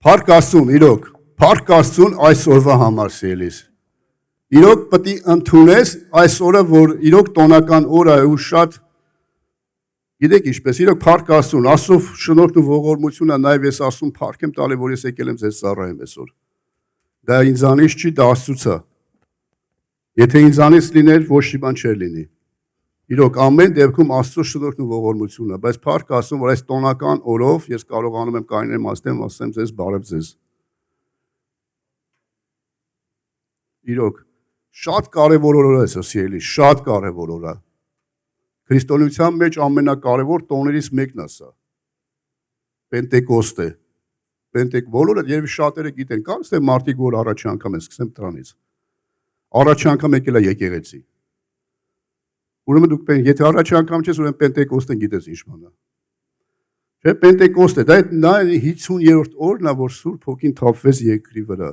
Փառք Աստծուն, իրոք, փառք Աստծուն այսօրվա համար սիրելիս։ Իրոք պետք է ընդունես այս օրը, որ իրոք տոնական օր է ու շատ գիտեք ինչպես, իրոք փառք Աստծուն, Աստծո շնորհքն ու ողորմությունը նաև ես Աստծուն փառք եմ տալի, որ ես եկել եմ ձեզ ծառայեմ այսօր։ Դա ինձանից չի, դա Աստծուց է։ Եթե ինձանից լիներ, ոչ մի բան չէր լինի։ Իրոք ամեն դեպքում Աստծո շնորհքն ու ողորմությունը, բայց փառք Աստծուն, որ այս տոնական օրով ես կարողանում եմ կայանել ասեմ ձեզ բարև ձեզ։ Իրոք շատ կարևոր օր է սա, սիրելի, շատ կարևոր օր է։ Քրիստոնեության մեջ ամենակարևոր տոներից մեկն է սա։ Պենտեկոստ է։ Բոլորը երևի շատերը գիտեն, կան ստե մարդիկ, որ առաջի անգամ են սկսեմ դրանից։ Առաջի անգամ եկել է եկեղեցի։ Ուրեմն դուք եթե առաջի անգամ չես, ուրեմն Պենտեկոստը գիտես ինչ բան է։ Չէ, Պենտեկոստ է, դա 50-րդ օրն է, որ Սուրբ Հոգին թափվեց երկրի վրա։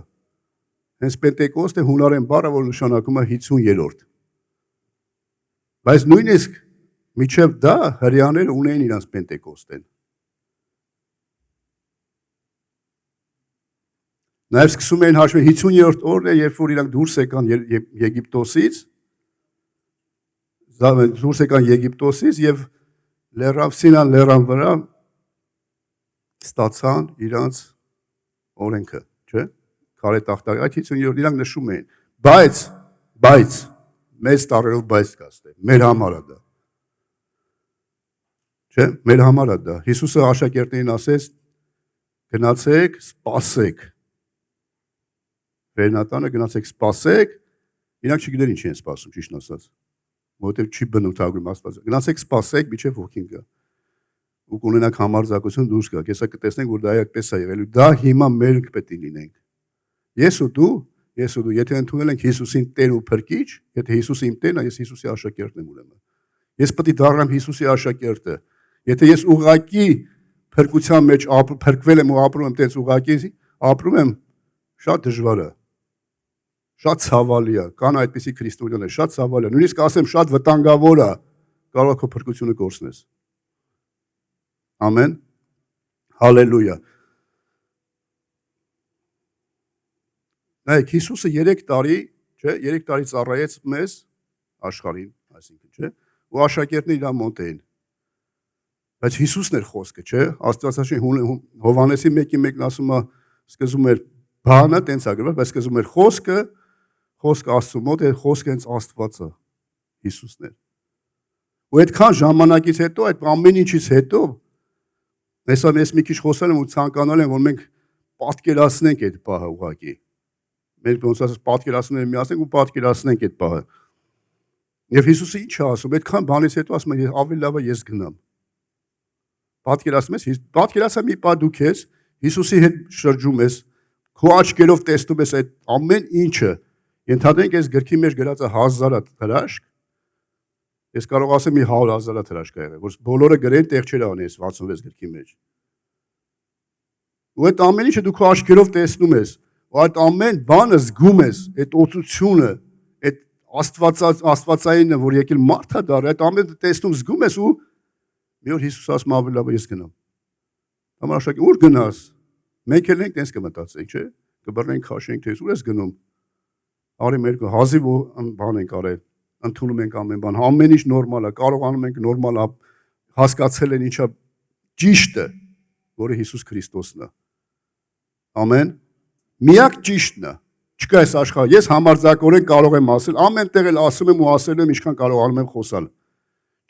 Հենց Պենտեկոստ է հունարեն բառը, որ նշանակում է 50-րդ։ Բայց նույնիսկ միջև դա հրեաները ունեն իրանց Պենտեկոստեն։ Նաև սկսում էին հաշվել 50-րդ օրն է, երբ որ իրանք դուրս եկան Եգիպտոսից եւ լեռավ Սինան լեռան վրա ստացան իրանց օրենքը, չէ՞։ Քարե տախտակ, այդ 50-րդ իրանք նշում էին, բայց մեծ տարերով բայց կաստե, մեր համար է դա։ Չէ՞, մեր համար է դա։ Հիսուսը աշակերտներին ասեց, գնացեք, սպասեք։ Վերնատանը գնացեք, սպասեք, իրանք չգիտեն ինչ են սպասում, ճիշտ ասած, որովհետև չի բնութագրում Աստված։ Գնացեք, սպասեք, մինչև ոգին գա։ Ու կունենաք համարձակություն դուրս գաք։ Հեսա կտեսնենք, որ դա այդպես է եղել։ Դա հիմա մենք պետք է լինենք։ Ես ու դու, եթե ընդունել ենք Հիսուսին Տեր ու Փրկիչ, եթե Հիսուսը իմ Տերն է, ես Հիսուսի աշակերտն եմ ուրեմն։ Ես պետք է դառնամ Հիսուսի աշակերտը։ Եթե ես ուղղակի փրկության մեջ փրկվել եմ ու ապրում եմ տենց ուղղակի, ապրում եմ, շատ դժվար է։ Շատ ցավալի է, կան այդպիսի քրիստոնյաներ, շատ ցավալի է, նույնիսկ ասեմ շատ վտանգավոր է, կարող է քո փրկությունը կորցնես։ Ամեն, հալելույա։ Նայեք, Հիսուսը 3 տարի, չէ, 3 տարի ծառայեց մեզ աշխարհին, այսինքն, չէ, ու աշակերտները իր մոտ էին։ Բայց Հիսուսն էր խոսքը, չէ, Աստվածաշնչի Հովհաննեսի 1:1-ն ասում է, սկզբում էր բանը, տենց է գրված, բայց սկզբում էր խոսքը Աստծու մոտ է, խոսքը հենց Աստված է, Հիսուսն էր։ Ու այդքան ժամանակից հետո, այդ ամեն ինչից հետո, հեսա ես մի քիչ խոսել եմ ու ցանկանալ եմ, որ մենք պատկերացնենք այդ պահը ուղղակի։ Մենք ոնց ասած պատկերացնում ենք միասին ու պատկերացնենք այդ պահը։ Եվ Հիսուսը ինչ է ասում, այդքան բանից հետո ասում է, ավելի լավ է ես գնամ։ Պատկերացնում ես, պատկերացա մի պահ դու քեզ Հիսուսի հետ շրջում ես, քո աչքերով տեսնում ես այդ ամեն ինչը։ Ենթադրենք այս գրքի մեջ գրած է 1000 հրաշք, ես կարող ասեմ մի 100,000 հրաշք ա եղել, որ բոլորը գրեն տեղ չեր անի այս 66 գրքի մեջ։ Ու այդ ամեն ինչը դու քո աչքերով տեսնում ես, ու այդ ամեն բանը զգում ես, այդ օծությունը, այդ աստվածայինը, որ եկել մարդ է դառել, այդ ամենը տեսնում, զգում ես ու մի օր Հիսուս ասում ավելի լավ է ես գնամ։ Համարաշակ ուր գնաս։ Մենք էլ ենք տենց կմտածենք, չէ՞։ Կբռնենք, քաշենք, թե ուր ես գնում։ Արի մեր հազիվ բան ենք արել, ընդունում ենք ամեն բան, ամեն ինչ նորմալ է, կարողանում ենք նորմալ հասկացել են ինչա ճիշտը, որը Հիսուս Քրիստոսն է։ Ամեն։ Միակ ճիշտն է։ Չկա այս աշխարհ, ես համարձակորեն կարող եմ ասել, ամեն տեղ էլ ասում եմ ու ասել եմ ինչքան կարողանում եմ խոսալ։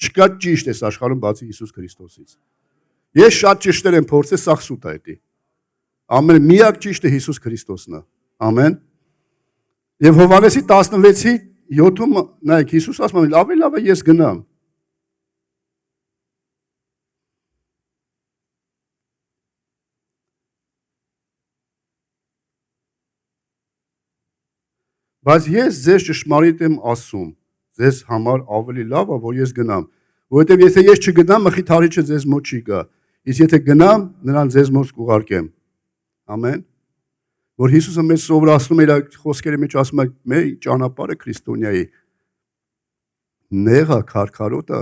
Չկա ճիշտ այս աշխարհում բացի Հիսուս Քրիստոսից։ Ես շատ ճիշտեր եմ փորձել, սա սուտ է դա։ Ամեն միակ ճիշտը Հիսուս Քրիստոսն է։ Ամեն։ Եվ Հովհաննեսի 16:7-ում նայեք Հիսուս ասում է ավելի լավ է ես գնամ։ Բայց ես ձեզ ճշմարիտ եմ ասում, ձեզ համար ավելի լավ է որ ես գնամ, որովհետև եթե ես չգնամ, մխիթարիչը ձեզ մոտ չի գա, իսկ եթե գնամ, նրան ձեզ մոտ կուղարկեմ։ Ամեն։ Որ Հիսուսը մեզ սովորացնում է իր խոսքերի մեջ ասում է մեր ճանապարհը քրիստոնյայի նեղա քարքարոտ է։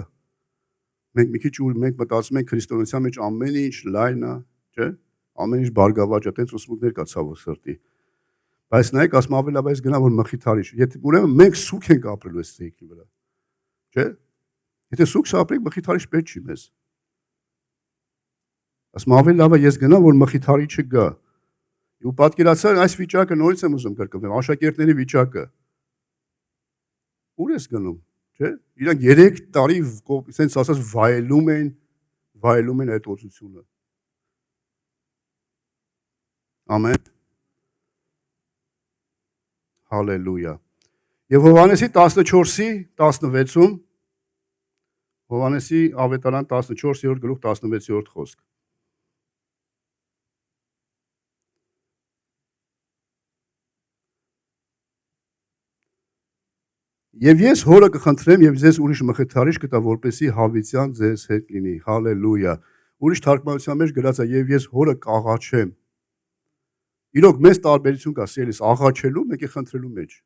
Մենք մի քիչ մենք մտածում ենք քրիստոնեության մեջ ամեն ինչ լայն է, չէ՞։ ամեն ինչ բարգավաճ է, տենց ուսմունքներ կա ցավոք սրտի։ Բայց նայեք, ասում ավելի լավ այս գնա որ մխիթարի։ Եթե ուրեմն մենք սուք ենք ապրելու այս ցեյքի վրա։ Չէ՞։ Եթե սուք ապրենք, մխիթարիչ պետք չի մեզ։ Ասում ավելի լավ է ես գնամ որ մխիթարիչը գա։ Ու պատկերացրեք այս վիճակը նորից եմ ուզում կրկնեմ, աշակերտների վիճակը։ Ուր ես գնում, չէ՞։ Իրանք 3 տարի ասենց ասած վայելում են այդ օծությունը։ Ամեն։ Հալելույա։ Եվ Հովհաննեսի 14-ի 16-ում Հովհաննեսի ավետարան 14-րդ գլուխ 16-րդ խոսք։ Եվ ես հորը կխնդրեմ եւ ձեզ ուրիշ մխիթարիչ կտա որպեսի հավիտյան ձեզ հետ լինի։ Հալելույա։ Ուրիշ թարգմանության մեջ գրած է եւ ես հորը կաղաչեմ։ Իրոք մեծ տարբերություն կա սիրելիս աղաչելու մեկի խնդրելու մեջ։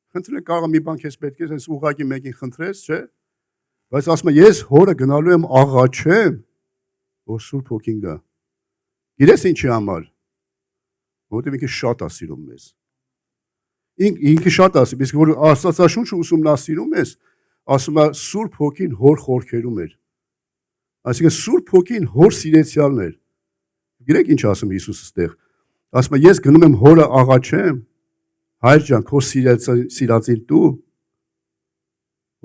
Խնդրել կարող է մի բան քեզ պետք է, այսպես ուղղակի մեկին խնդրես, չէ՞։ Բայց ասում է ես հորը գնալու եմ աղաչեմ, որ Սուրբ Հոգին գա։ Գիտես ինչի համար։ Որտեղ ինքը շատ է սիրում մեզ։ Ինքը շատ է ասում, իսկ որ Աստվածաշունչը ուսումնասիրում ես, ասում է Սուրբ Հոգին հոր խորքերում էր։ Այսինքն Սուրբ Հոգին հոր սիրեցյալն էր։ Գիտեք ինչ ասում Հիսուսը ստեղ։ Ասում է ես գնում եմ հորը աղաչեմ, հայր ջան, քո սիրածին տու,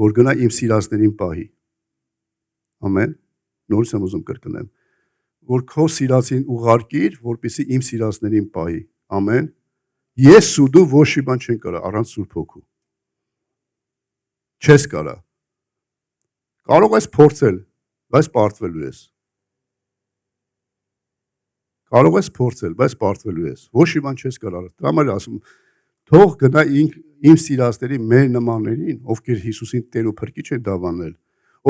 որ գնա իմ սիրածներին պահի։ Ամեն։ Նորից եմ ուզում կրկնեմ, որ քո սիրածին ուղարկիր, որպեսզի իմ սիրածներին պահի։ Ամեն։ Ես ու դու ոչ մի բան չեն կարա առանց Սուրբ Հոգու։ Չես կարա։ Կարող ես փորձել, բայց պարտվելու ես։ Կարող ես փորձել, բայց պարտվելու ես։ Ոչ մի բան չես կարող։ Դրա համար ասում թող գնա իմ սիրածների մեր նմաններին, ովքեր Հիսուսին Տեր ու Փրկիչ են դավանել,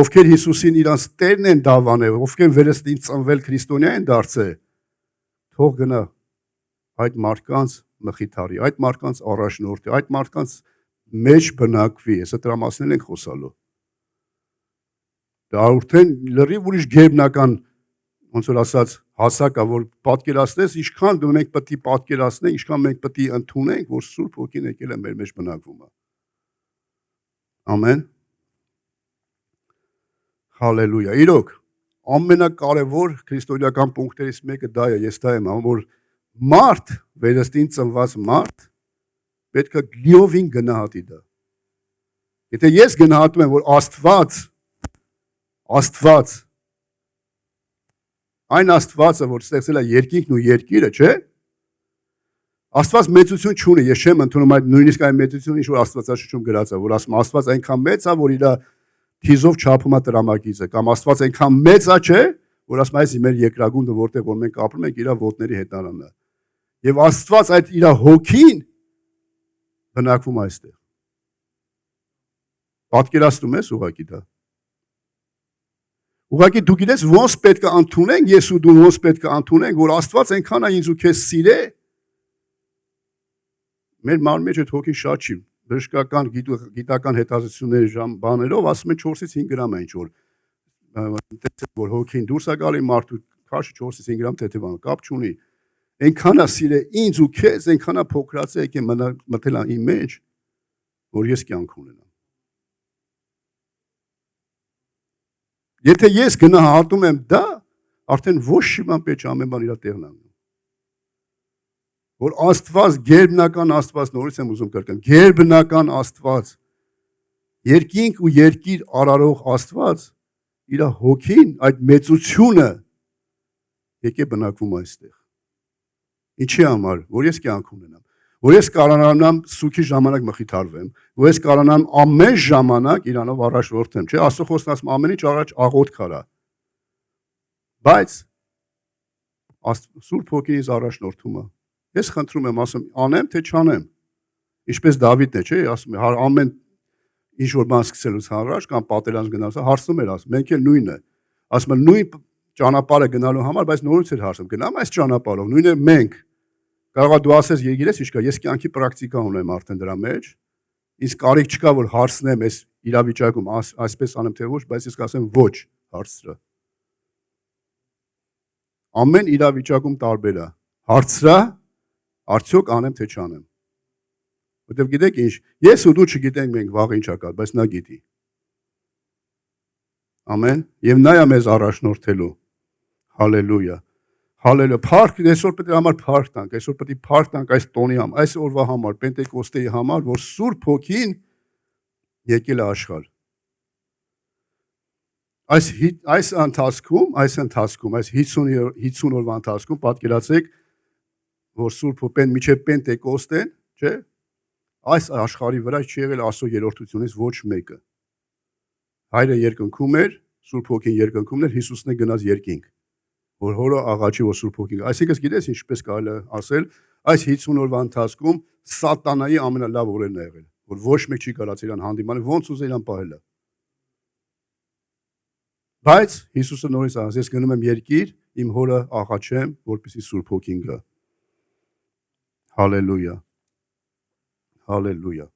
ովքեր Հիսուսին իրանց Տերն են դավանել, ովքեր վերստին ծնվել քրիստոնյա են դարձել, թող գնա այդ մարդկանց մխիթարի, այդ մարդկանց առաջնորդի, այդ մարդկանց մեջ բնակվի, հեսա դրա մասին ենք խոսալու։ Դա արդեն լրիվ ուրիշ գերբնական ոնց որ ասած հասակա, որ պատկերացնես, ինչքան մենք պետք է պատկերացնենք, ինչքան մենք պետք է ընդունենք, որ Սուրբ Հոգին եկել է մեր մեջ բնակվում է։ Ամեն։ Հալելույա։ Իրոք, ամենակարևոր քրիստոնեական պունկտերից մեկը դա է, ես դա եմ անում, որ մարդ, վերստին ծնված մարդ, պետք է լիովին գնահատի դա։ Եթե ես գնահատում եմ, որ Աստված այն Աստվածը, որ ստեղծել է երկինքն ու երկիրը, չէ՞։ Աստված մեծություն չունի, ես չեմ ընդունում այդ նույնիսկ այն մեծությունը, ինչ որ Աստվածաշունչում գրած է, որ ասում Աստված այնքան մեծ է, որ իր թիզով չափում է տրամագիծը, կամ Աստված այնքան մեծ է, չէ՞, որ ասում այս մեր երկրագունդը, որտեղ որ մենք ապրում ենք, իր ոտների հետարանն է։ Եվ Աստված այդ իր հոգին բնակվում այստեղ։ Պատկերացնում ես ուղղակի դա։ Ուղղակի դու գիտես ոնց պետք է ընդունենք, ես ու դու ոնց պետք է ընդունենք, որ Աստված այնքան է ինձ ու քեզ սիրե։ Մեր մարմնի մեջ այդ հոգին շատ չի, բժշկական գիտական հետազոտությունների բաներով ասում են 4-ից 5 գրամ է ինչ որ հոգին դուրս է գալի մարդու քաշը 4-ից 5 գրամ թեթևան կապ չունի։ Այնքան է սիրե ինձ ու քեզ, այնքան է փոքրացել եկե մտել իմ մեջ, որ ես կյանք ունենամ։ Եթե ես գնահատում եմ դա, արդեն ոչ մի բան պետք է ամեն բան իր տեղն անում։ Որ Աստված, գերբնական Աստված, նորից եմ ուզում կրկնել, գերբնական Աստված, երկինք ու երկիր արարող Աստված, իր հոգին, այդ մեծությունը եկե բնակվում այստեղ։ Ինչի համար, որ ես կյանք ունենամ, որ ես կարողանամ սուքի ժամանակ մխիթարվեմ, որ ես կարողանամ ամեն ժամանակ իրանով առաջորդեմ, չէ՞, Աստծո խոսքն ասում ամեն ինչ առաջ աղոթք արա։ Բայց Սուրբ Հոգին ինձ առաջնորդում է։ Ես խնդրում եմ, ասում անեմ, թե չանեմ։ Ինչպես Դավիթն է, չէ՞, ասում է ամեն ինչ որ բան սկսելուց առաջ կամ պատերազմ գնալուց հարցնում էր, ասում մենք էլ նույնը։ Ասում է նույն ճանապարհը գնալու համար, բայց նորից էր հարցում, գնամ այս ճանապարհով, նույնը մենք։ Կարող է դու ասես, գիտես ինչ կա, ես կյանքի պրակտիկա ունեմ արդեն դրա մեջ։ Ինձ կարիք չկա, որ հարցնեմ այս իրավիճակում, այսպես անեմ թե ոչ, բայց ես կասեմ ոչ հարցրը։ Ամեն իրավիճակում տարբեր է։ Հարցրա, արդյոք անեմ թե չանեմ։ Որտեվ գիտեք ինչ, ես ու դու չգիտենք մենք վաղ ինչ ակա, բայց նա գիտի։ Ամեն, եւ նա է մեզ առաջնորդելու։ Հալելույա։ Հալելույա։ Փառք, այսօր պետք է համար փառք տանք, այսօր պետք է փառք տանք այս տոնի համար, այս օրվա համար, Պենտեկոստեի համար, որ Սուրբ Հոգին եկել է աշխարհ։ Այս ընթացքում, այս 50 օրվա ընթացքում պատկերացրեք, որ Սուրբ Հոգին միջև Պենտեկոստեն, չէ՞, այս աշխարհի վրա չի եղել Աստծո երրորդությունից ոչ մեկը։ Հայրը երկնքում էր, Սուրբ Հոգին երկնքումն էր, Հիսուսն է գնաց երկինք, որ հորը աղաչի, որ Սուրբ Հոգին։ Այսինքն գիտես ինչպես կարելի է ասել, այս 50 օրվա ընթացքում սատանայի ամենալավ օրերն է եղել, որ ոչ մեկ չի կարած իրան հանդիմանել, ոնց ուզել իրան պահել է։ Բայց Հիսուսը նորից ասաց, ես գնում եմ երկիր, իմ հորը աղաչեմ, որպեսզի Սուրբ Հոգին գա։ Հալելույա։ Հալելույա։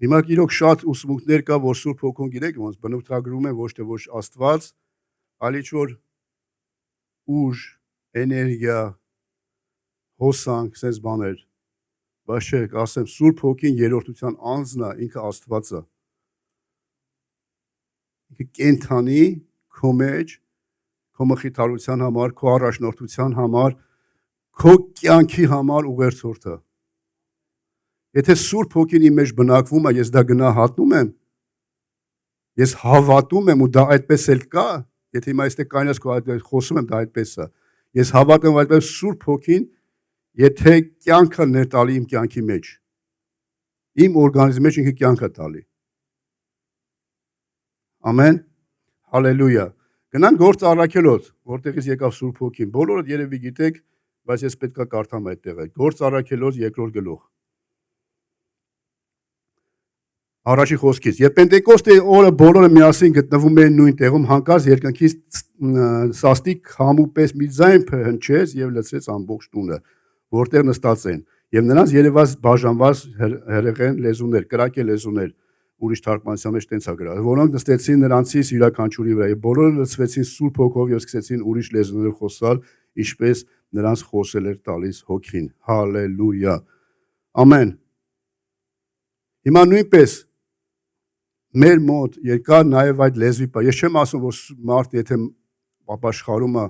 Հիմա իրոք շատ ուսմունքներ կա, որ Սուրբ Հոգուն գիտեք ոնց բնութագրում են ոչ թե ոչ Աստված, այլ ինչ-որ ուժ, էներգիա, հոսանք, sense բաներ։ Բայց չէ, ասեմ Սուրբ Հոգին երրորդության անձն է, ինքը Աստված է։ Ինքը կենթանի, քո մեջ, քո մխիթարության համար, քո առաջնորդության համար, քո կյանքի համար ուղերձորդ է։ Եթե Սուրբ Հոգին իմ մեջ բնակվում է, ես դա գնահատում եմ, ես հավատում եմ ու դա այդպես էլ կա, եթե հիմա այստեղ կայնած քո այդպես խոսում եմ, դա այդպես է։ Ես հավատում եմ այդպես Սուրբ Հոգին, եթե կյանքը ներտալի իմ կյանքի մեջ, իմ օրգանիզմի մեջ ինքը կյանք է տալի։ Ամեն, հալելույա։ Գնանք Գործ Առաքելոց, որտեղից եկավ Սուրբ Հոգին։ Բոլորդ երևի գիտեք, բայց ես պետքա կարդամ այդտեղը։ Գործ Առաքելոց 2-րդ գլուխ։ Առաջի խոսքից։ Եվ Պենտեկոստեի օրը բոլորը միասին գտնվում էին նույն տեղում, հանկարծ երկնքից սաստիկ համու պես մի ձայն հնչեց եւ լցրեց ամբողջ տունը, որտեղ նստած են։ Եվ նրանց երևաց բաժանված հրեղեն լեզուներ, կրակե լեզուներ, ուրիշ թարգմանության մեջ տենց է գրած, որոնք նստեցին նրանցից յուրաքանչյուրի վրա, եւ բոլորը լցվեցին Սուրբ Հոգով եւ սկսեցին ուրիշ լեզուներով խոսալ, ինչպես նրանց խոսել էր տալիս Հոգին։ Հալելույա։ Ամեն։ Հիմա նույնպես մեր մոտ երկար նաև այդ լեզվի պա։ Ես չեմ ասում, որ մարդ եթե ապաշխարում է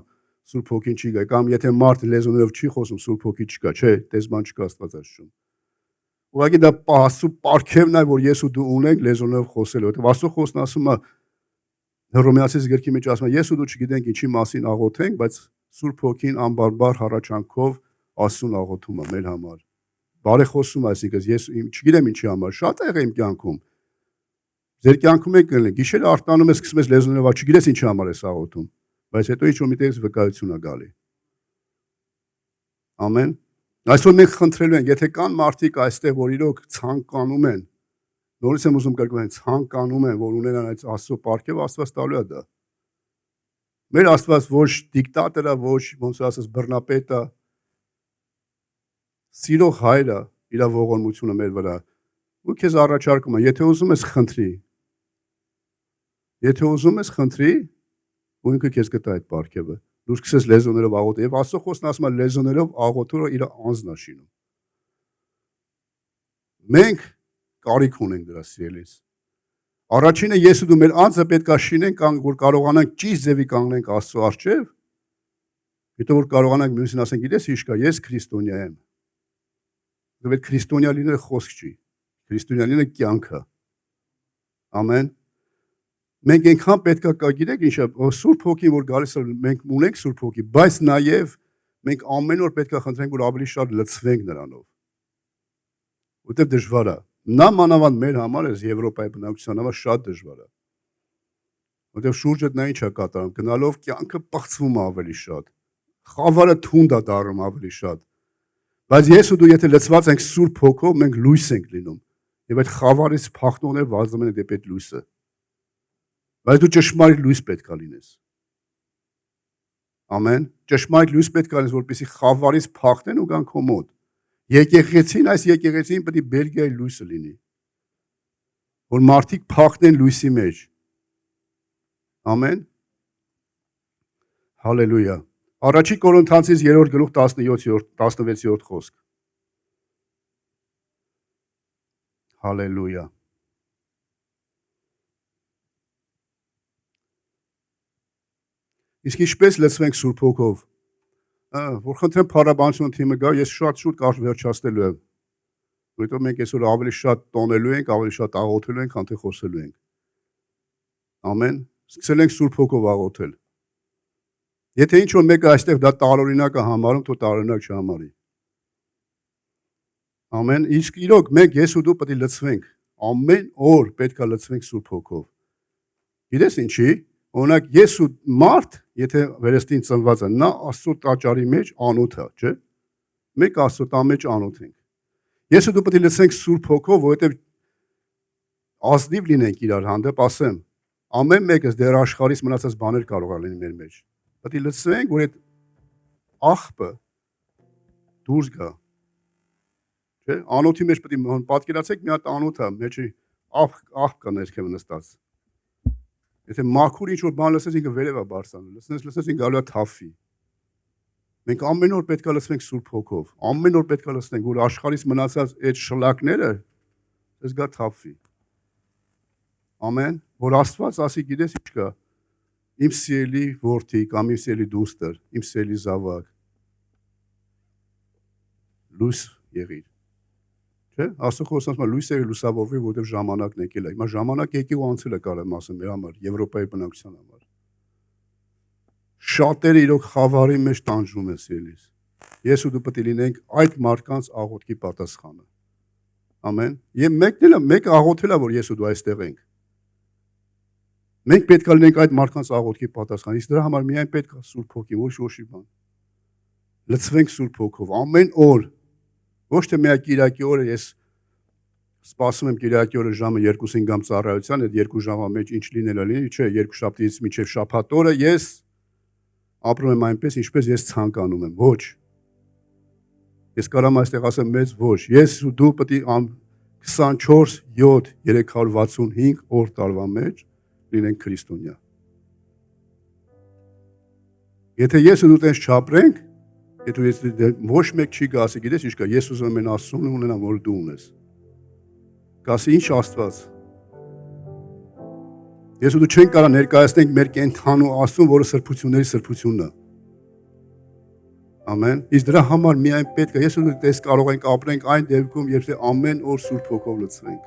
Սուրբ Հոգին չի գա, կամ եթե մարդ լեզուներով չի խոսում Սուրբ Հոգի չկա, չէ, տեսման չկա Աստվածաշունչում։ Ուղղակի դա Աստծո պարգևն է, որ ես ու դու ունենք լեզուներով խոսել, որովհետև Աստծո խոսքն ասում է Հռոմեացիս գրքի մեջ ասում է, ես ու դու չգիտենք ինչի մասին աղոթենք, բայց Սուրբ Հոգին անբարբար հառաչանքով Աստծուն աղոթում է մեր համար։ Բարեխոսում, այսինքն ես չգիտեմ ինչի համար, շատ եղ իմ կյանքում։ Ձեր կյանքում եք կլինի, գիշերը արտանում ես, սկսում ես լեզուներով, չգիտես ինչի համար ես աղոթում, բայց հետո ինչ-որ միտեղից վկայություն է գալի։ Ամեն։ Այսօր մենք խնդրելու ենք, եթե կան մարդիկ այստեղ, որ իրոք ցանկանում են, նորից եմ ուզում կրկնել, ցանկանում են, որ ունենան այդ Աստծո պարգևը, Աստված տալու է դա։ Մեր Աստված ոչ դիկտատոր է, ոչ ոնց ասես բռնապետ է, սիրող հայր է, իր ողորմությունը մեր վրա։ Ու քեզ առաջարկում եմ, եթե ուզում ես խնդրի, եթե ուզում ես խնդրի, ու ինքը քեզ կտա այդ պարգևը։ Դու սկսես լեզուներով աղոթել, եւ Աստծո խոսքն ասում է լեզուներով աղոթողը իր անձն է շինում։ Մենք կարիք ունենք դրա սիրելիս։ Առաջինը ես ու դու մեր անձը պետք է շինենք, որ կարողանանք ճիշտ ձևի կանգնենք Աստծո առջև, հետո որ կարողանանք մյուսին ասենք, գիտես ինչ կա, ես քրիստոնյա եմ։ Դու այդ քրիստոնյա լինելը խոսք չի։ Քրիստոնյա լինելը կյանք է։ Ամեն։ Մենք այնքան պետք է գիտեք ինչ է, Սուրբ Հոգին որ գալիս է, մենք ունենք Սուրբ Հոգի, բայց նաև մենք ամեն օր պետք է խնդրենք, որ ավելի շատ լցվենք նրանով։ Որտեվ դժվար է։ Նա մանավանդ մեր համար է Եվրոպայի բնակչության համար շատ դժվար է։ Որտեվ շուրջդ նա ինչ է կատարում, գնալով կյանքը պղծվում է ավելի շատ։ Խավարը թունդ է դառնում ավելի շատ։ Բայց ես ու դու եթե լցված ենք Սուրբ Հոգով, մենք լույս ենք լինում։ Եվ այդ խավարից փախնողները վազում են դեպի այդ լույսը։ Բայց դու ճշմարիտ լույս պետք է լինես։ Ամեն։ Ճշմարիտ լույս պետք է լինես, որպեսզի խավարից փախնեն ու գան քո մոտ։ Եկեղեցին, այս եկեղեցին պետք է Բելգիայի լույսը լինի։ Որ մարդիկ փախնեն լույսի մեջ։ Ամեն։ Հալելույա։ Առաջի Կորինթացիս 3-րդ գլուխ 16-րդ խոսք։ Հալելույա։ Իսկ ինչպես լցվենք Սուրբ Հոգով։ Որ խնդրեմ փառաբանություն թիմը գա, ես շատ շուտ կարճ վերջացնելու եմ։ Որովհետև մենք այսօր ավելի շատ տոնելու ենք, ավելի շատ աղոթելու ենք, քան թե խոսելու ենք։ Ամեն։ Սկսել ենք Սուրբ Հոգով աղոթել։ Եթե ինչ-որ մեկը այստեղ դա տարօրինակ է համարում, թող տարօրինակ չհամարի։ Ամեն։ Իսկ իրոք մենք ես ու դու պետք է լցվենք։ Ամեն օր պետք է լցվենք Սուրբ Հոգով։ Գիտես ինչի։ Օրինակ ես ու մարդ, եթե վերստին ծնված է, նա Աստծո տաճարի մեջ անոթ է, չէ՞։ Մենք Աստծո տան մեջ անոթ ենք։ Ես ու դու պետք է լցենք Սուրբ Հոգով, որովհետև ազնիվ լինենք իրար հանդեպ, ասեմ, ամեն մեկս դեռ աշխարհից մնացած բաներ կարող է լինի մեր մեջ։ Պետք է լցվենք, որ այդ աղբը դուրս գա։ Չէ՞։ Անոթի մեջ պետք է պատկերացեք մի հատ անոթ է, մեջի աղբ կա ներքև նստած։ Եթե մաքուր ինչ-որ բան լսես, ինքը վերև է բարձրանում, լսես ինքը գալու է թափվի։ Մենք ամեն օր պետք է լցվենք Սուրբ Հոգով, ամեն օր պետք է լցնենք, որ աշխարհից մնացած այդ շլակները ես գա թափվի։ Ամեն, որ Աստված ասի, գիտես ինչ կա, իմ սիրելի որդի կամ իմ սիրելի դուստր, իմ սիրելի զավակ, լույս եղիր։ Չէ՞, Աստծո խոսքը լույս եղիր, լուսավորվի, որովհետև ժամանակն եկել է։ Հիմա ժամանակ եկել ու անցել է կարեմ ասեմ մեր համար, Եվրոպայի բնակության համար։ Շատերը իրոք խավարի մեջ տանջում են սիրելիս։ Ես ու դու պետք է լինենք այդ մարդկանց աղոթքի պատասխանը։ Ամեն։ Եվ մեկը աղոթել է, որ ես ու դու այստեղ ենք։ Մենք պետք է լինենք այդ մարդկանց աղոթքի պատասխանը։ Իսկ դրա համար միայն պետք է Սուրբ Հոգի, ոչ մի բան։ Լցվենք Սուրբ Հոգով ամեն օր։ Ոչ թե միայն Կիրակի օրը ես սպասում եմ Կիրակի օրը ժամը 2-ին գամ ծառայության, այդ 2 ժամվա մեջ ինչ լինելա լինի, չէ, 2 շաբթից մինչև շաբաթ օրը ես ապրում եմ այնպես, ինչպես ես ցանկանում եմ։ Ոչ։ Ես կարամ այստեղ ասեմ մեծ ոչ։ Ես ու դու պետք է 24/7/365 օր տարվա մեջ լինենք քրիստոնյա։ Եթե ես ու դու տենց չապրենք, եթե ոչ մեկ չի գա, ասի, գիտես ինչ կա, ես ուզում եմ Աստծուն ունենամ, որ դու ունես։ Կասի ինչ Աստված։ Ես ու դու չենք կարա ներկայացնենք մեր կենթանու Աստծուն, որը սրբությունների սրբությունն է։ Ամեն։ Իսկ դրա համար միայն պետք է ես ու դու տես կարող ենք ապրենք այն դեպքում, երբ ամեն օր Սուրբ Հոգով լցվենք։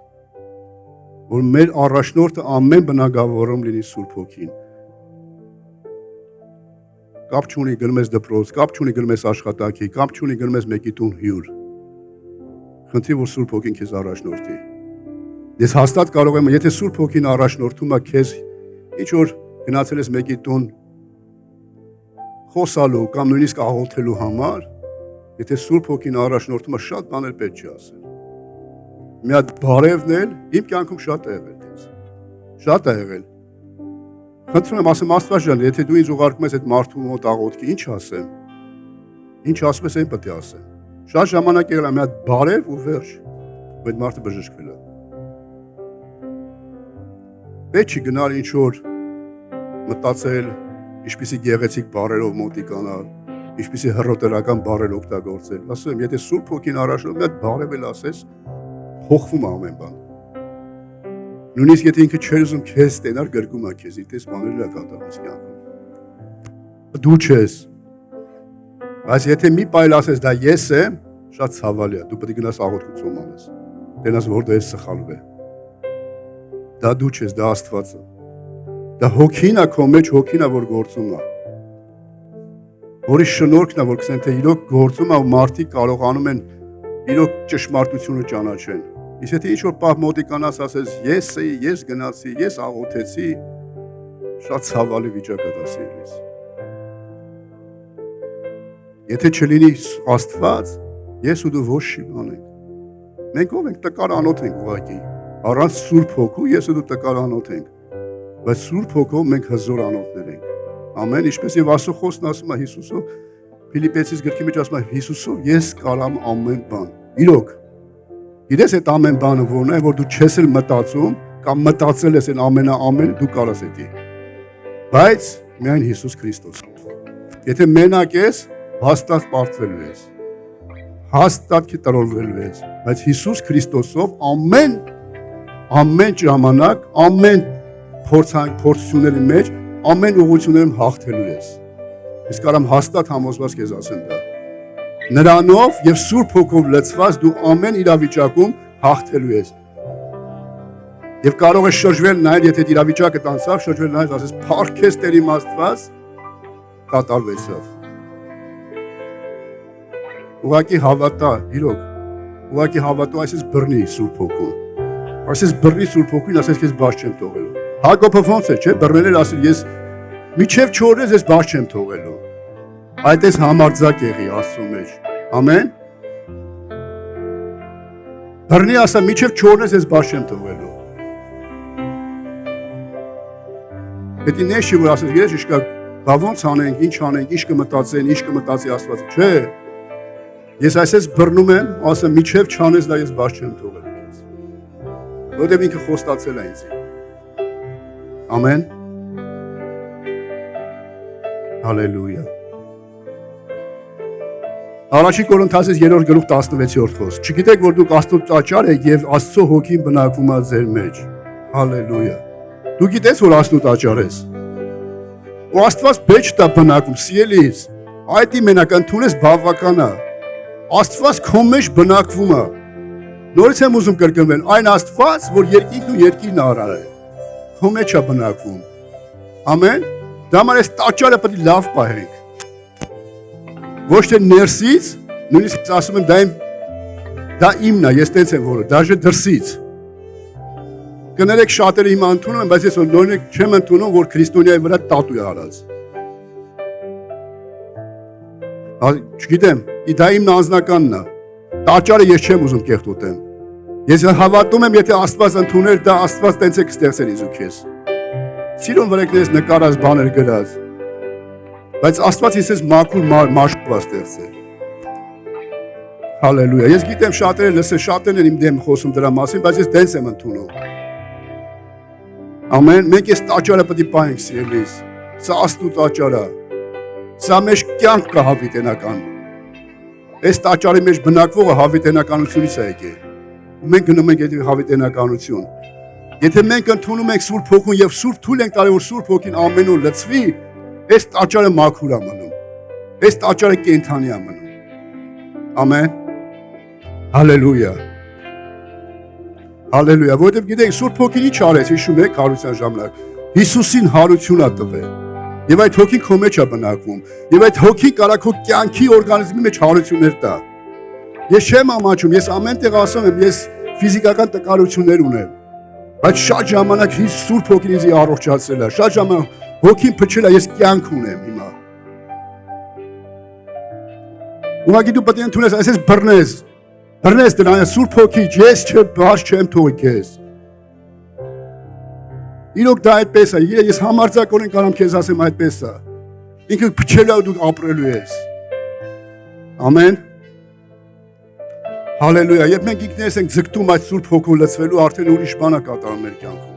Որ մեր առաջնորդը ամեն բնագավառում լինի Սուրբ Հոգին։ Կապ չունի գնում ես դպրոց, կապ չունի գնում ես աշխատանքի, կապ չունի գնում ես մեկի տուն հյուր։ Խնդրի, որ Սուրբ Հոգին քեզ առաջնորդի։ Ես հաստատ կարող եմ, եթե Սուրբ Հոգին առաջնորդում է քեզ, ինչ որ գնացել ես մեկի տուն խոսալու կամ նույնիսկ աղոթելու համար, եթե Սուրբ Հոգին առաջնորդում է, շատ բաներ պետք չի ասել։ Մի հատ բարևն էլ իմ կյանքում շատ է եղել դες։ Շատ է եղել։ Խնդրում եմ ասեմ Աստված ջան, եթե դու ինձ ուղարկում ես այդ մարդու մոտ աղոթքի, ինչ ասեմ։ Ինչ ասում ես, այն պետք է ասեմ։ Շատ ժամանակ եղել է մի հատ բարև ու վերջ, ու այդ մարդը բժշկվել է։ Պետք չի գնալ ինչ որ մտածել, ինչպիսի գեղեցիկ բառերով մոտիկանալ, ինչպիսի հռոտելական բառեր օգտագործել։ Ասում եմ, եթե Սուրբ Հոգին առաջնում, մի հատ բարև էլ ասես, փոխվում է ամեն բան։ Նույնիսկ եթե ինքը չէր ուզում քեզ ստենար, գրկում է քեզ, իդես բաներ է կատարում կյանքում։ Դու չես։ Բայց եթե մի պայլ ասես, դա ես եմ, շատ ցավալի է, դու պետք է գնաս աղոթություն անես։ Տենաս որ դա ես սխալվում է։ Դա դու չես, դա Աստված է։ Դա հոգին է քո մեջ, հոգին է որ գործում է։ Որի շնորհքն է որ կսեն թե իրոք գործում է ու մարդիկ կարողանում են իրոք ճշմարտությունը ճանաչեն։ Իսկ եթե ինչ-որ պահ մոտիկանաս ասես, ես էի, ես գնացի, ես աղոթեցի, շատ ցավալի վիճակ է դա սիրելիս։ Եթե չլինի Աստված, ես ու դու ոչ չի անենք։ Մենք ով ենք, տկար անոթ ենք ուղղակի։ Առանց Սուրբ Հոգու ես ու դու տկար անոթ ենք։ Բայց Սուրբ Հոգով մենք հզոր անոթներ ենք։ Ամեն, ինչպես եւ Աստծո խոսքն ասում է Հիսուսով, Ֆիլիպեցիս գրքի մեջ ասում է Հիսուսով ես կարամ ամեն բան։ Իրոք Գիտես այդ ամեն բանը որն է, որ դու չես էլ մտածում կամ մտածել ես այն ամենը դու կարաս էդի։ Բայց միայն Հիսուս Քրիստոս։ Եթե մենակ ես, հաստատ պարտվելու ես։ Հաստատ կտրոլվելու ես։ Բայց Հիսուս Քրիստոսով ամեն ժամանակ, ամեն փորձությունների մեջ, ամեն ուղղություններում հաղթելու ես։ Ես կարամ հաստատ համոզված քեզ ասեմ դա։ Նրանով եւ Սուրբ Հոգով լցված դու ամեն իրավիճակում հաղթելու ես։ Եվ կարող ես շրջվել նայել, եթե իրավիճակը տանցավ, շրջվել նայել, ասես փառքես Տեր իմ Աստված կատարվեցավ։ Ուղղակի հավատա, իրոք, ուղղակի հավատա, այսպես բռնի Սուրբ Հոգուն։ Այսպես բռնի Սուրբ Հոգին, ասես քեզ բաց չեմ թողելու։ Հակոբը ոնց է, չէ՞, բռնել ասել ես միջև 4 օրից ես բաց չեմ թողելու։ Այդպես համարձակ եղի Աստծո մեջ։ Ամեն։ Բռնի ասա միջև 4 օրից ես բաց չեմ թողելու։ Պետք է նշի որ ասես ես իշկա բա ոնց անենք, ինչ անենք, ինչ կմտածեն, ինչ կմտածի Աստված, չէ։ Ես այսպես բռնում եմ, ասեմ միջև չանես դա ես բաց չեմ թողելու քեզ։ Որտեղ ինքը խոստացել է ինձ։ Ամեն։ Հալելույա։ Առաջին Կորինթացիս 3-րդ գլուխ 16-րդ խոսք։ Չգիտեք որ դուք Աստծո տաճար եք եւ Աստծո հոգին բնակվում է ձեր մեջ։ Հալելույա։ Դու գիտես որ Աստծո տաճար ես։ Ու Աստված մեջ տա բնակվում, սիրելիս։ Այդ մենակ ընդունես բավական է։ Աստված քո մեջ բնակվում է։ Նորից եմ ուզում կրկնվել, այն Աստված, որ երկինքն ու երկիրն արարել է, քո մեջ է բնակվում։ Ամեն։ Դա համար այս տաճարը պետք է լավ պահենք։ Ոչ թե ներսից, նույնիսկ ասում եմ դա իմն է, ես տենց եմ որը, դաժե դրսից։ Կներեք շատերը հիմա ընդունում են, բայց ես նույնիսկ չեմ ընդունում, որ քրիստոնյայի վրա տատու է արած։ Չգիտեմ, դա իմն անձնականն է։ Տաճարը ես չեմ ուզում կեղտոտեմ։ Ես հավատում եմ, եթե Աստված ընդուներ, դա Աստված տենց է կստեղծեր ինձ ու քեզ։ Սիրուն վրեկներս նկարած բաներ գրած։ Բայց Աստված ինձ մաքուր մաշկով ստեղծել։ Հալելույա։ Ես գիտեմ շատերը լսեն, շատերն են իմ դեմ խոսում դրա մասին, բայց ես տենց եմ ընդունում։ Ամեն, մենք այս տաճարը պետք է պահենք սիրելիս։ Սա Աստծո տաճարը։ Սա մեջ կյանք կա հավիտենական։ Այս տաճարի մեջ բնակվողը հավիտենականությունից է եկել։ Ու մենք գնում ենք այդ հավիտենականություն։ Եթե մենք ընդունում ենք Սուրբ Հոգուն եւ Սուրբ թույլ ենք տալի որ Սուրբ Հոգին ամեն օր լցվի, այս տաճարը մաքուր է մնում։ Այս տաճարը կենդանի է մնում։ Ամեն։ Հալելույա։ Հալելույա, որովհետև գիտեք Սուրբ Հոգին ինչ արեց, հիշում եք հարության ժամանակ։ Հիսուսին հարություն է տվել։ Եվ այդ հոգին քո մեջ է բնակվում։ Եվ այդ հոգին կարա քո կյանքի օրգանիզմի մեջ հարություններ տա։ Ես չեմ ամաչում, ես ամեն տեղ ասում եմ, ես ֆիզիկական տկարություններ ունեմ։ Բայց շատ ժամանակ Սուրբ Հոգին ինձ առողջացրել է։ Շատ ժամանակ հոգին փչել է, ես կյանք ունեմ հիմա։ Ուղղակի դու պետք է ընդունես, այսպես բռնես։ Բռնես դրան Սուրբ Հոգի, ես չեմ թողի քեզ։ Իրոք դա այդպես է, ես համարձակորեն կարամ քեզ ասեմ այդպես է։ Ինքը փչել է ու դու ապրելու ես։ Ամեն։ Հալելույա, երբ մենք ինքներս ենք ձգտում այդ Սուրբ Հոգու լցվելու, արդեն ուրիշ բան է կատարում մեր կյանքում։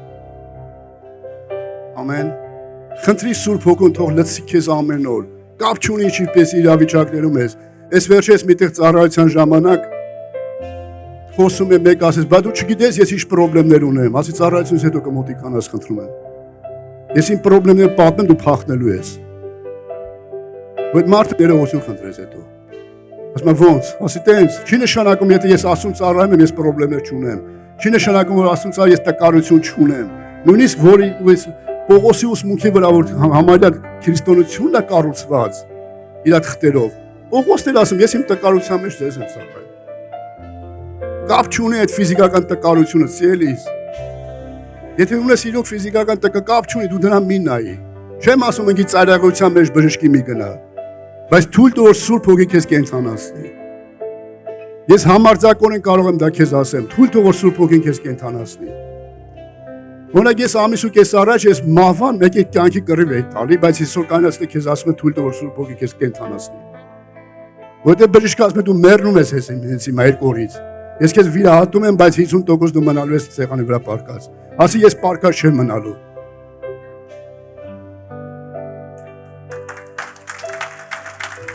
Ամեն։ Խնդրի Սուրբ Հոգուն թող լցի քեզ ամեն օր։ Կապ չունի ինչպես իրավիճակներում ես։ Այս վերջերս միտեղ ծառայության ժամանակ խոսում եմ մեկ ասես, բա դու չգիտես ես ինչ խնդիրներ ունեմ, ասի ծառայությունից հետո կմոտիկանաս խնդրում եմ։ Ես իմ խնդիրները պատմեմ դու փախնելու ես։ Որ մարդը ներողություն խնդրես հետո։ Ասում եմ ոնց, ասի տենց, չի նշանակում եթե ես ասում ծառայում եմ, ես խնդիրներ չունեմ։ Չի նշանակում որ ասում ծառայ ես տկարություն չունեմ։ Նույնիսկ որ Պողոսի ուսմունքի վրա որ համարյա քրիստոնեությունն է կառուցված իր թղթերով։ Պողոսն էլ ասում ես իմ տկարության մեջ ձեզ եմ ծառայում։ Կապ չունի այդ ֆիզիկական տկարությունը, սիրելիս։ Եթե ունես իրոք ֆիզիկական կապ չունի, դու դրան մի նայի։ Չեմ ասում ինքի ծայրագության մեջ բժշկի մի գնա, բայց թույլ տուր որ Սուրբ Հոգին քեզ կենդանացնի։ Ես համարձակորեն կարող եմ դա քեզ ասեմ, թույլ տուր որ Սուրբ Հոգին քեզ կենդանացնի։ Օրինակ ես ամիս ու կես առաջ ես մահվան մեկ կյանքի կռիվ էի տալի, բայց այսօր կանացնի քեզ ասում եմ թույլ տուր որ Սուրբ Հոգին քեզ կենդանացնի։ Որտեղ բժիշկը ասում է դու մեռնում ես հենց հիմա երկորից։ Ես քեզ վիրահատում եմ, բայց 50% դու մնալու ես սեղանի վրա պարկած։ Ասի ես պարկած չեմ մնալու։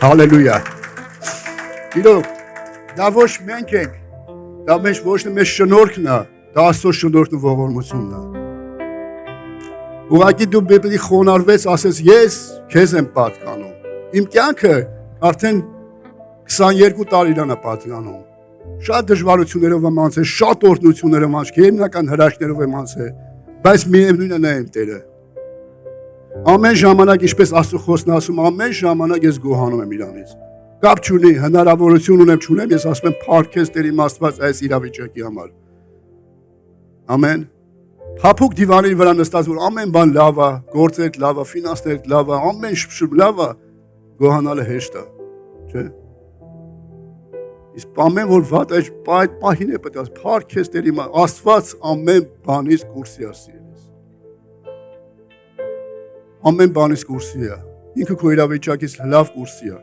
Հալելույա։ Իրոք, դա ոչ մենք ենք, դա ոչ մեզ շնորհքն է, դա Աստծո շնորհքն ու ողորմությունն է։ Ուղղակի դու պետք է խոնարհվես, ասես ես քեզ եմ պատկանում։ Իմ կյանքը արդեն 22 տարիдан է պատկանում։ Շատ դժվարություններով եմ անցել, շատ օրհնություններով անցել, հիմնական հրաշքներով եմ անցել, բայց միևնույնն է իմ Տերը։ Ամեն ժամանակ, ինչպես Աստծո խոսքն ասում, ամեն ժամանակ ես գոհանում եմ Իրանից։ Կապ չունի, հնարավորություն ունեմ, չունեմ, ես ասում եմ փառքես Տեր իմ Աստված այս իրավիճակի համար։ Ամեն։ Փափուկ դիվանի վրա նստած, որ ամեն բան լավ է, գործեր լավ է, ֆինանսներ լավ է, ամեն շփշուր լավ է, գոհանալը հեշտ է, չէ՞։ Իսկ ամեն որ վատ է, այդ պահին է պետք է փառքես Տեր իմ Աստված ամեն բանից կուրսի է սիրելիս։ Ամեն բանից կուրսի է։ Ինքը քո իրավիճակից լավ կուրսի է։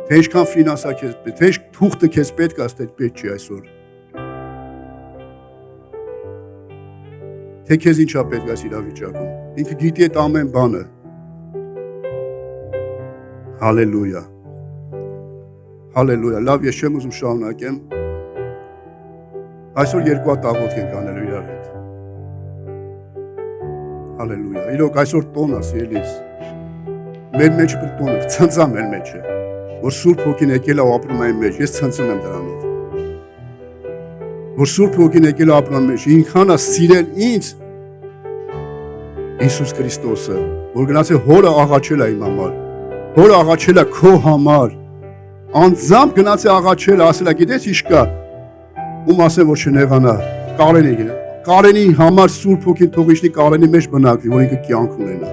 Թե ինչքան ֆինանսա քեզ պետք, թե ինչ թուղթը քեզ պետք է, այստեղ պետք չի այսօր։ Թե քեզ ինչա պետք է այս իրավիճակում։ Ինքը գիտի այդ ամեն բանը։ Հալելույա։ Հալելույա։ Լավ, ես չեմ ուզում շարունակեմ։ Այսօր երկու հատ աղոթք ենք անելու իրար հետ։ Հալելույա։ Իրոք այսօր տոն է, սիրելիս։ Մեր մեջ պետք տոնը, ցնծա մեր մեջը։ Որ Սուրբ Հոգին եկել է ու ապրում է իմ մեջ, ես ցնծում եմ դրանով։ Որ Սուրբ Հոգին եկել է ապրում մեջ, ինքան է սիրել ինձ Հիսուս Քրիստոսը, որ գնացել հորը աղաչել է իմ համար, հորը աղաչել է քո համար, անձամբ գնացել աղաչել է, ասել է, գիտես ինչ կա, ում ասեմ, որ չնեղանա, Կարենի համար Սուրբ Հոգին թող իջնի Կարենի մեջ բնակվի, որ ինքը կյանք ունենա։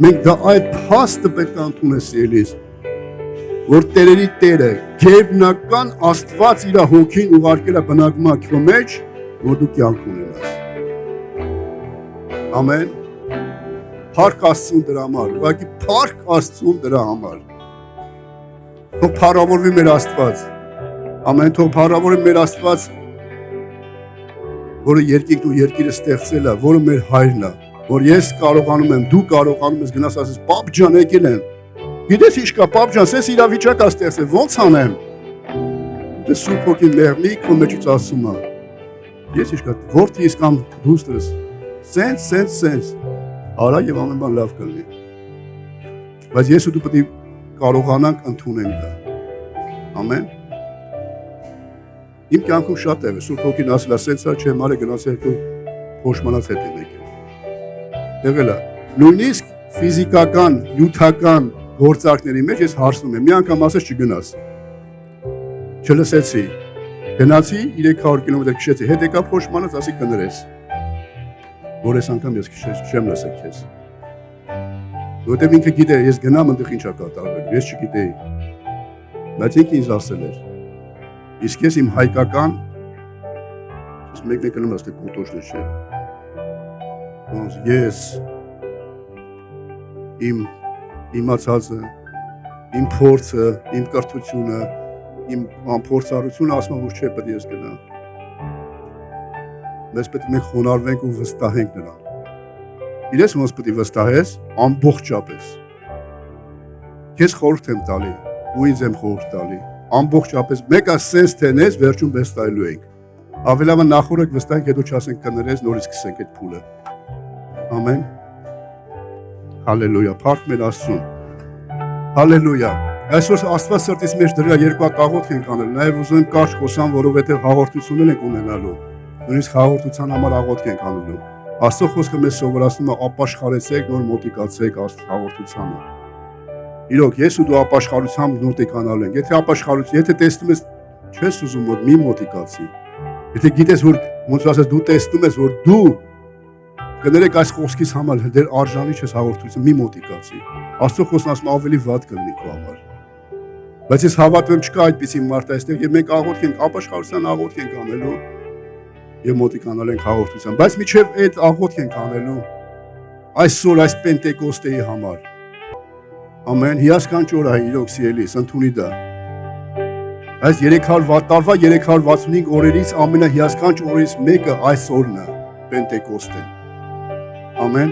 Մենք դա այդ փաստը պետք է ընդունես սիրելիս, որ Տերերի Տերը, գերբնական Աստված իր Հոգին ուղարկել է բնակման քո մեջ, որ դու կյանք ունենաս։ Ամեն։ Փառք Աստծուն դրա համար, ուղղակի փառք Աստծուն դրա համար։ Թող փառավորվի մեր Աստված։ Ամեն, թող փառավորվի մեր Աստված, որը երկինքն ու երկիրը ստեղծել է, որը մեր հայրն է, որ ես կարողանում եմ, դու կարողանում ես գնաս ասես, պապ ջան եկել եմ։ Գիտես ինչ կա, պապ ջան, սես իրավիճակ է ստեղծել, ոնց անեմ։ Դե Սուրբ Հոգին լեղնի քո մեջից ասում է։ Ես ինչ կա, որդիս կամ դուստրս, սենց, արա եւ ամեն բան լավ կլինի։ Բայց ես ու դու պետք է կարողանանք ընդունենք դա։ Ամեն։ Իմ կյանքում շատ է, Սուրբ Հոգին ասել է, սենց է չեմ արել, գնացել հետո փոշմանած հետ եմ եկել։ Եղել է, նույնիսկ ֆիզիկական, նյութական գործարքների մեջ ես հարցնում եմ, մի անգամ ասես չգնաս։ Չլսեցի, գնացի 300 կիլոմետր քշեցի, հետ եկա փոշմանած, ասի կներես։ Որ ես անգամ ես չեմ լսել քեզ։ Որտեղ ինքը գիտե, ես գնամ այնտեղ ինչա կատարվել, ես չգիտեի։ Բայց ինքը ինձ ասել էր։ Իսկ ես իմ հայկական, մեկ կնում ասել կոտոշն չէ։ Ես իմ իմացածը, իմ փորձը, իմ կրթությունը, իմ փորձառությունը ասում եմ, որ չէ, պետք է ես գնամ։ Mēs պետք է մենք խոնարհվենք ու վստահենք նրան։ Իրես ոնց պետք է վստահես, ամբողջապես։ Քեզ խորհուրդ եմ տալի, ու ինձ եմ խորհուրդ տալի։ Ամբողջապես մեկը սենց թենես, վերջում վստահելու ենք։ Ավելավը նախորդ վստահենք, հետո չասենք կներես, նորից սկսենք այդ փուլը։ Ամեն։ Հալելույա, փառք մեր Աստծուն։ Հալելույա։ Այսօր Աստված սրտից մեջ դրա երկու հատ աղոթք ենք անել, նաև ուզում եմ կարճ խոսամ, որովհետև հաղորդություններ ենք ունենալու։ Նույնիսկ հաղորդության համար աղոթք ենք անելու։ Աստծո խոսքը մեզ սովորացնում է ապաշխարեցեք, նոր մոտիկացեք հաղորդությանը։ Իրոք, ես ու դու ապաշխարությամբ մոտիկանալու ենք։ Եթե ապաշխարություն, եթե տեսնում ես, չես ուզում որ մի մոտիկացի։ Եթե գիտես որ ոնց ասես դու տեսնում ես որ դու կներեք այս խոսքից համար դեր արժանի չես հաղորդություն մի մոտիկացի։ Աստծո խոսքն ասում ավելի վատ կլինի քո համար։ Բայց ես հավատում չկա այդպիսի մարդ այստեղ եւ մենք աղոթք ենք, ապաշխարության աղոթք ենք անելու եւ մոտիկանալ ենք հաղորդության, բայց միջև այդ աղոթք ենք անելու այսօր այս Պենտեկոստեի համար։ Ամեն հիասքանչ օր է իրոք սիրելիս, ընդունի դա։ Այս 300 տարվա 365 օրերից ամենահիասքանչ օրերից մեկը այս օրն է, Պենտեկոստեն։ Ամեն